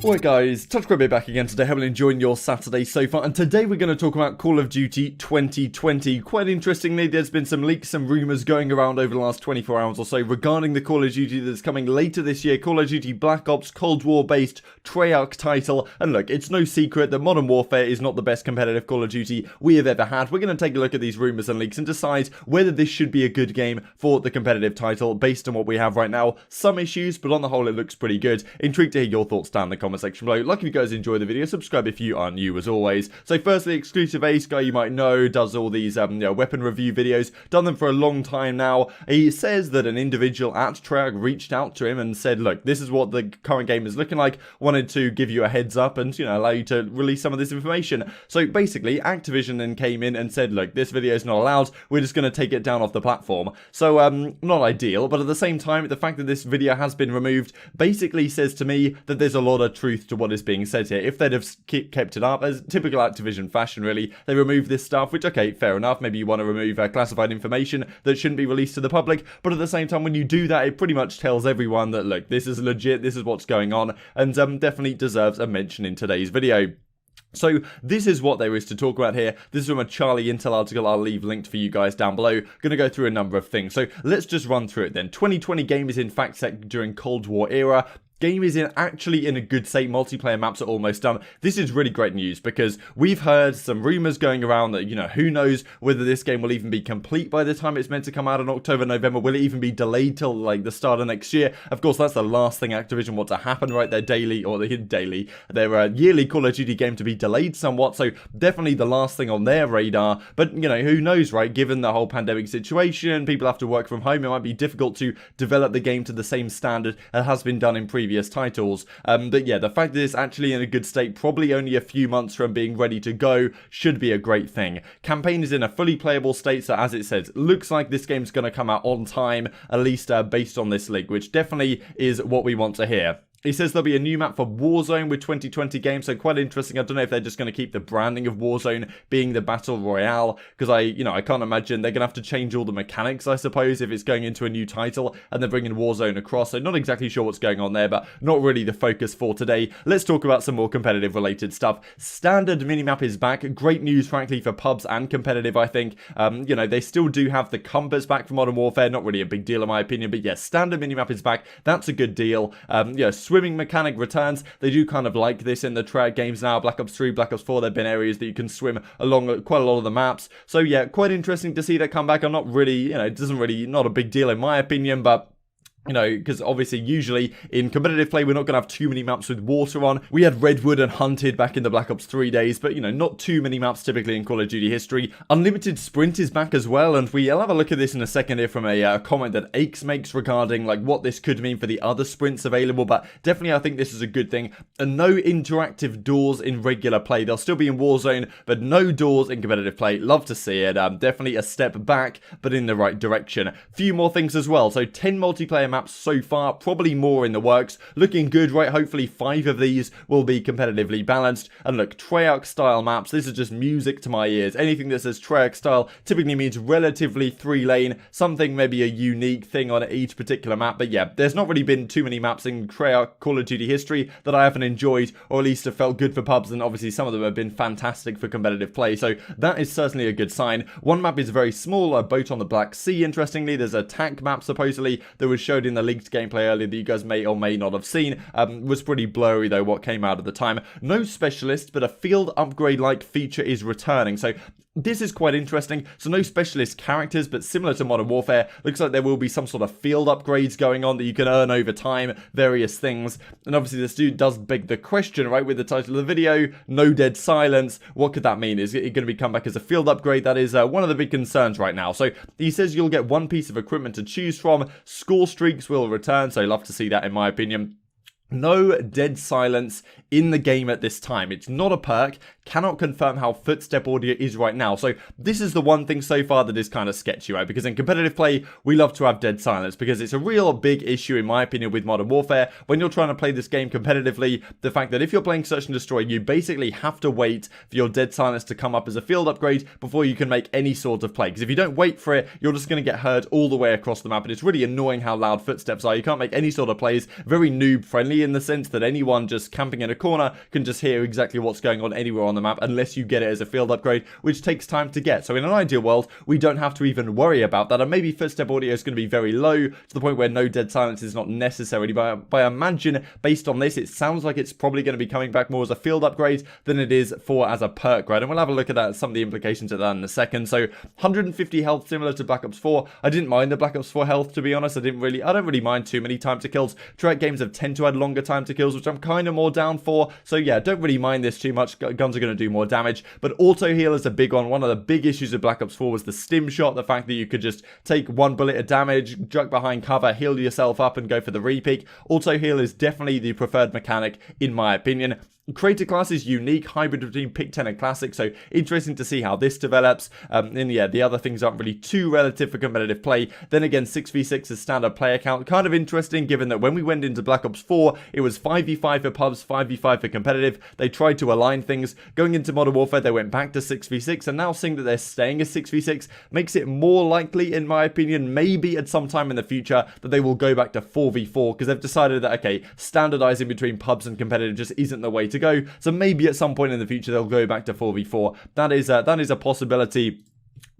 Alright guys, TouchGrabby back again today, hopefully enjoying your Saturday so far, and today we're going to talk about Call of Duty 2020. Quite interestingly, there's been some leaks, some rumours going around over the last 24 hours or so regarding the Call of Duty that's coming later this year, Call of Duty Black Ops, Cold War based Treyarch title, and look, it's no secret that Modern Warfare is not the best competitive Call of Duty we have ever had. We're going to take a look at these rumours and leaks and decide whether this should be a good game for the competitive title based on what we have right now. Some issues, but on the whole it looks pretty good. Intrigued to hear your thoughts down in the comments section below. Like if you guys enjoy the video, subscribe if you are new as always. So firstly, Exclusive Ace, guy you might know, does all these weapon review videos, done them for a long time now. He says that an individual at Treyarch reached out to him and said, look, this is what the current game is looking like, wanted to give you a heads up and, allow you to release some of this information. So basically, Activision then came in and said, look, this video is not allowed, we're just going to take it down off the platform. So, not ideal, but at the same time, the fact that this video has been removed basically says to me that there's a lot of truth to what is being said here. If they'd have kept it up, as typical Activision fashion really, they remove this stuff, which, okay, fair enough, maybe you want to remove classified information that shouldn't be released to the public, but at the same time, when you do that, it pretty much tells everyone that, look, this is legit, this is what's going on, and definitely deserves a mention in today's video. So this is what there is to talk about here. This is from a Charlie Intel article I'll leave linked for you guys down below. Going to go through a number of things. So let's just run through it then. 2020 game is in fact set during Cold War era. Game is actually in a good state. Multiplayer maps are almost done. This is really great news because we've heard some rumors going around that, who knows whether this game will even be complete by the time it's meant to come out in October, November. Will it even be delayed till like the start of next year? Of course, that's the last thing Activision want to happen, right? Their yearly Call of Duty game to be delayed somewhat. So definitely the last thing on their radar. But, who knows, right? Given the whole pandemic situation, people have to work from home. It might be difficult to develop the game to the same standard as has been done in previous titles, but yeah, the fact that it's actually in a good state, probably only a few months from being ready to go, should be a great thing. Campaign is in a fully playable state, so as it says, looks like this game's going to come out on time, at least based on this leak, which definitely is what we want to hear. He says there'll be a new map for Warzone with 2020 games, so quite interesting. I don't know if they're just going to keep the branding of Warzone being the Battle Royale, because I can't imagine they're going to have to change all the mechanics, I suppose, if it's going into a new title and they're bringing Warzone across. So not exactly sure what's going on there, but not really the focus for today. Let's talk about some more competitive related stuff. Standard minimap is back. Great news, frankly, for pubs and competitive, I think. They still do have the compass back for Modern Warfare. Not really a big deal in my opinion, but yes, standard minimap is back. That's a good deal. Swimming mechanic returns. They do kind of like this in the Treyarch games now. Black Ops 3, Black Ops 4, there have been areas that you can swim along quite a lot of the maps. So yeah, quite interesting to see that come back. I'm not really, not a big deal in my opinion, but because obviously usually in competitive play we're not going to have too many maps with water on. We had Redwood and Hunted back in the Black Ops 3 days, but not too many maps typically in Call of Duty history. Unlimited Sprint is back as well, and I'll have a look at this in a second here from a comment that Aches makes regarding like what this could mean for the other sprints available, but definitely I think this is a good thing. And no interactive doors in regular play. They'll still be in Warzone, but no doors in competitive play. Love to see it. Definitely a step back, but in the right direction. Few more things as well. So 10 multiplayer maps so far, probably more in the works. Looking good, right? Hopefully 5 of these will be competitively balanced. And look, Treyarch style maps, this is just music to my ears. Anything that says Treyarch style typically means relatively 3-lane, something maybe a unique thing on each particular map. But yeah, there's not really been too many maps in Treyarch Call of Duty history that I haven't enjoyed, or at least have felt good for pubs, and obviously some of them have been fantastic for competitive play. So that is certainly a good sign. One map is very small, a boat on the Black Sea, interestingly. There's a tank map supposedly that was showed in the leaked gameplay earlier that you guys may or may not have seen. Was pretty blurry though what came out at the time. No specialist, but a field upgrade like feature is returning. So this is quite interesting. So no specialist characters, but similar to Modern Warfare, looks like there will be some sort of field upgrades going on that you can earn over time, various things. And obviously this dude does beg the question, right, with the title of the video, no dead silence. What could that mean? Is it going to be come back as a field upgrade? That is one of the big concerns right now. So he says you'll get one piece of equipment to choose from. Score streaks will return, so love to see that in my opinion. No dead silence in the game at this time. It's not a perk. Cannot confirm how footstep audio is right now. So this is the one thing so far that is kind of sketchy, right? Because in competitive play, we love to have dead silence because it's a real big issue, in my opinion, with Modern Warfare. When you're trying to play this game competitively, the fact that if you're playing Search and Destroy, you basically have to wait for your dead silence to come up as a field upgrade before you can make any sort of play. Because if you don't wait for it, you're just going to get heard all the way across the map. And it's really annoying how loud footsteps are. You can't make any sort of plays. Very noob friendly, free in the sense that anyone just camping in a corner can just hear exactly what's going on anywhere on the map unless you get it as a field upgrade, which takes time to get. So in an ideal world, we don't have to even worry about that, and maybe footstep audio is going to be very low to the point where no dead silence is not necessary. But I imagine, based on this, it sounds like it's probably going to be coming back more as a field upgrade than it is for as a perk, right? And we'll have a look at that, some of the implications of that in a second. So 150 health, similar to Black Ops 4. I didn't mind the Black Ops 4 health, to be honest. I don't really mind too many time to kills. Trek games have tend to add longer time to kills, which I'm kind of more down for. So yeah, don't really mind this too much. Guns are going to do more damage, but auto heal is a big one. One of the big issues of Black Ops 4 was the stim shot, the fact that you could just take one bullet of damage, duck behind cover, heal yourself up and go for the repeak. Auto heal is definitely the preferred mechanic in my opinion. Creator class is unique, hybrid between Pick 10 and Classic, so interesting to see how this develops. And yeah, the other things aren't really too relative for competitive play. Then again, 6v6 is standard player count. Kind of interesting given that when we went into Black Ops 4, it was 5v5 for pubs, 5v5 for competitive. They tried to align things. Going into Modern Warfare, they went back to 6v6, and now seeing that they're staying as 6v6 makes it more likely, in my opinion, maybe at some time in the future, that they will go back to 4v4, because they've decided that, okay, standardizing between pubs and competitive just isn't the way to go. So maybe at some point in the future they'll go back to 4v4. That is a possibility,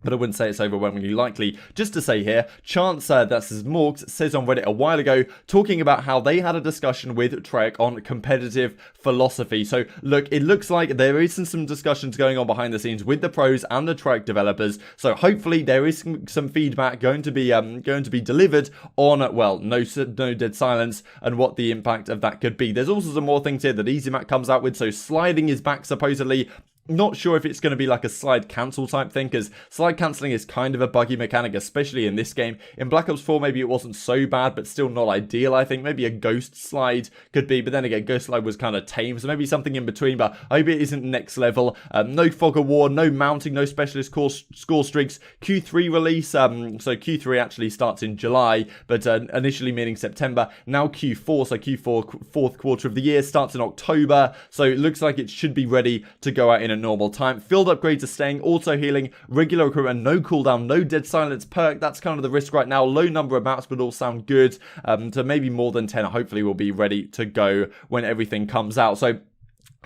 but I wouldn't say it's overwhelmingly likely. Just to say here, Chance, that's his Morgs, says on Reddit a while ago, talking about how they had a discussion with Trek on competitive philosophy. So look, it looks like there is some discussions going on behind the scenes with the pros and the Trek developers. So hopefully there is some feedback going to be delivered on, well, no dead silence and what the impact of that could be. There's also some more things here that EasyMac comes out with. So sliding is back supposedly. Not sure if it's going to be like a slide cancel type thing, because slide cancelling is kind of a buggy mechanic, especially in this game. In Black Ops 4, maybe it wasn't so bad, but still not ideal, I think. Maybe a ghost slide could be, but then again, ghost slide was kind of tame, so maybe something in between, but I hope it isn't next level. No fog of war, no mounting, no specialist score streaks. Q3 release, so Q3 actually starts in July, but initially meaning September. Now Q4, so Q4, fourth quarter of the year, starts in October, so it looks like it should be ready to go out in a normal time. Field upgrades are staying, auto healing, regular recruitment, no cooldown, no dead silence perk. That's kind of the risk right now. Low number of maps, but all sound good. So maybe more than 10 hopefully will be ready to go when everything comes out. So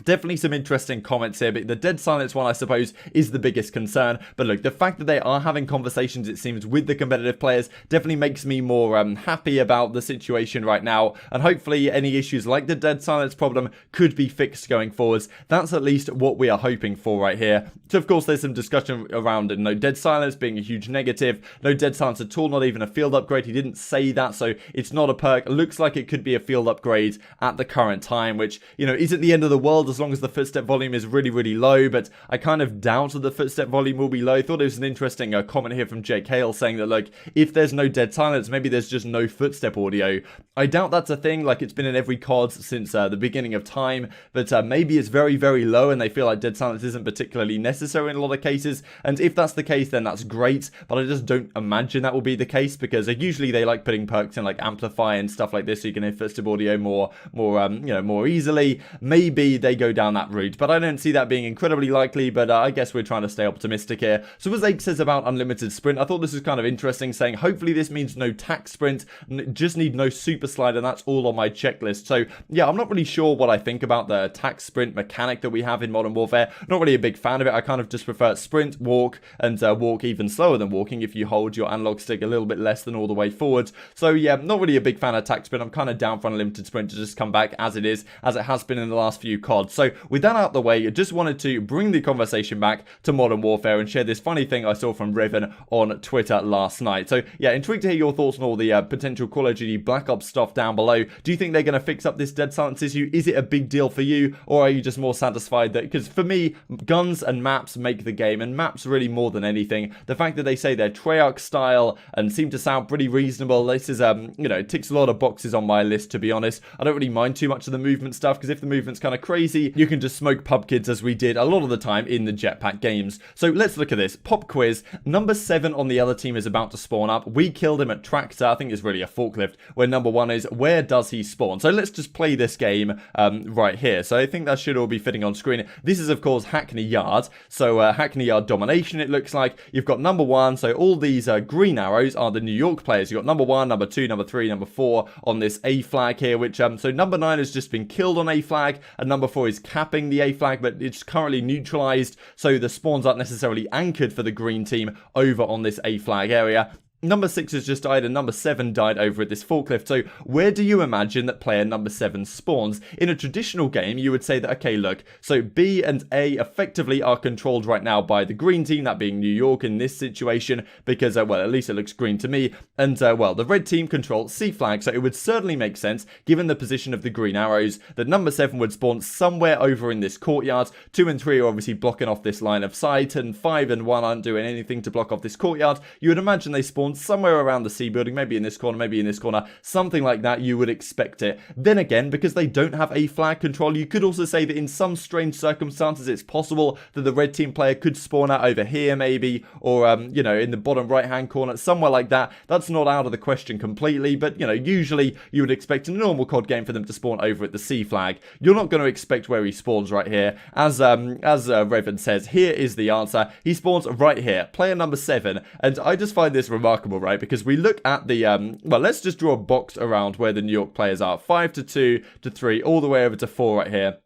definitely some interesting comments here, but the dead silence one, I suppose, is the biggest concern. But look, the fact that they are having conversations, it seems, with the competitive players definitely makes me more happy about the situation right now. And hopefully any issues like the dead silence problem could be fixed going forwards. That's at least what we are hoping for right here. So, of course, there's some discussion around no dead silence being a huge negative. No dead silence at all, not even a field upgrade. He didn't say that, so it's not a perk. It looks like it could be a field upgrade at the current time, which, you know, isn't the end of the world as long as the footstep volume is really, really low, but I kind of doubt that the footstep volume will be low. I thought it was an interesting comment here from Jake Hale saying that, like, if there's no dead silence, maybe there's just no footstep audio. I doubt that's a thing, like it's been in every CoD since the beginning of time, but maybe it's very, very low and they feel like dead silence isn't particularly necessary in a lot of cases, and if that's the case, then that's great, but I just don't imagine that will be the case, because usually they like putting perks in like amplify and stuff like this so you can hear footstep audio more easily. Maybe they go down that route, but I don't see that being incredibly likely, but I guess we're trying to stay optimistic here. So as Ape says about unlimited sprint, I thought this was kind of interesting, saying hopefully this means no tack sprint, just need no super slide, and that's all on my checklist. So yeah, I'm not really sure what I think about the tack sprint mechanic that we have in Modern Warfare. Not really a big fan of it. I kind of just prefer sprint, walk, and walk even slower than walking if you hold your analog stick a little bit less than all the way forward. So yeah, not really a big fan of tack sprint. I'm kind of down for unlimited sprint to just come back as it is, as it has been in the last few CoDs. So with that out the way, I just wanted to bring the conversation back to Modern Warfare and share this funny thing I saw from Riven on Twitter last night. So yeah, intrigued to hear your thoughts on all the potential Call of Duty Black Ops stuff down below. Do you think they're going to fix up this dead silence issue? Is it a big deal for you, or are you just more satisfied that, because for me, guns and maps make the game, and maps really more than anything. The fact that they say they're Treyarch style and seem to sound pretty reasonable, this is, it ticks a lot of boxes on my list, to be honest. I don't really mind too much of the movement stuff, because if the movement's kind of crazy, easy. You can just smoke pub kids as we did a lot of the time in the jetpack games. So let's look at this. Pop quiz. Number 7 on the other team is about to spawn up. We killed him at Tractor. I think it's really a forklift. Where number 1 is, where does he spawn? So let's just play this game right here. So I think that should all be fitting on screen. This is, of course, Hackney Yard. So Hackney Yard domination, it looks like. You've got number 1. So all these green arrows are the New York players. You've got number 1, number 2, number 3, number 4 on this A flag here, which, so number 9 has just been killed on A flag, and number 4 is capping the A flag, but it's currently neutralized, so the spawns aren't necessarily anchored for the green team over on this A flag area. Number 6 has just died and number 7 died over at this forklift. So where do you imagine that player number 7 spawns? In a traditional game, you would say that, okay, look, so B and A effectively are controlled right now by the green team, that being New York in this situation, because, well, at least it looks green to me. And, well, the red team controls C flag, so it would certainly make sense, given the position of the green arrows, that number 7 would spawn somewhere over in this courtyard. 2 and 3 are obviously blocking off this line of sight, and 5 and 1 aren't doing anything to block off this courtyard. You would imagine they spawn somewhere around the C building, maybe in this corner, maybe in this corner, something like that. You would expect it. Then again, because they don't have A flag control, you could also say that in some strange circumstances it's possible that the red team player could spawn out over here maybe, or you know, in the bottom right hand corner, somewhere like that. That's not out of the question completely, but you know, usually you would expect in a normal COD game for them to spawn over at the C flag. You're not going to expect where he spawns right here. As Revan says, here is the answer. He spawns right here, player number 7, and I just find this remarkable, right? Because we look at the, well, let's just draw a box around where the New York players are. 5 to 2 to 3, all the way over to 4 right here.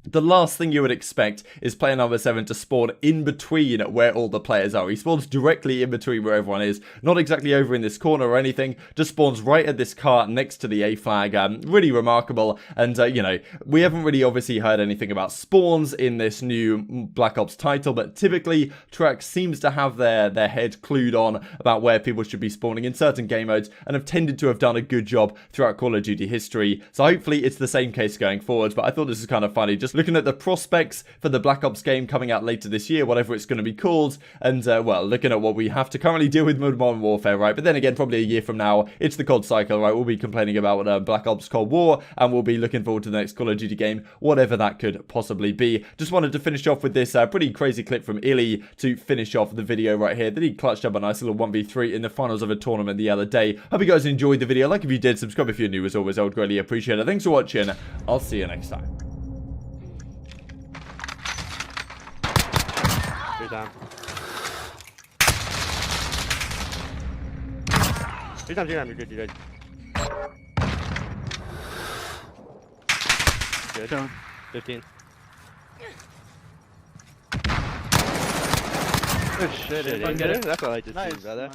The last thing you would expect is player number 7 to spawn in between where all the players are. He spawns directly in between where everyone is. Not exactly over in this corner or anything. Just spawns right at this car next to the A flag. Really remarkable. And, you know, we haven't really obviously heard anything about spawns in this new Black Ops title. But typically, Track seems to have their head clued on about where people should be spawning in certain game modes. And have tended to have done a good job throughout Call of Duty history. So hopefully it's the same case going forward. But I thought this was kind of funny. Just looking at the prospects for the Black Ops game coming out later this year, whatever it's going to be called, and well, looking at what we have to currently deal with Modern Warfare, right? But then again, probably a year from now, it's the COD cycle, right? We'll be complaining about Black Ops Cold War, and we'll be looking forward to the next Call of Duty game, whatever that could possibly be. Just wanted to finish off with this pretty crazy clip from Illy to finish off the video right here, that he clutched up a nice little 1v3 in the finals of a tournament the other day. Hope you guys enjoyed the video. Like if you did, subscribe if you're new. As always, I would greatly appreciate it. Thanks for watching. I'll see you next time. Down. 3 times, you're good, you're good. Good. Down. 15. Good shit, that's what I like to see, brother.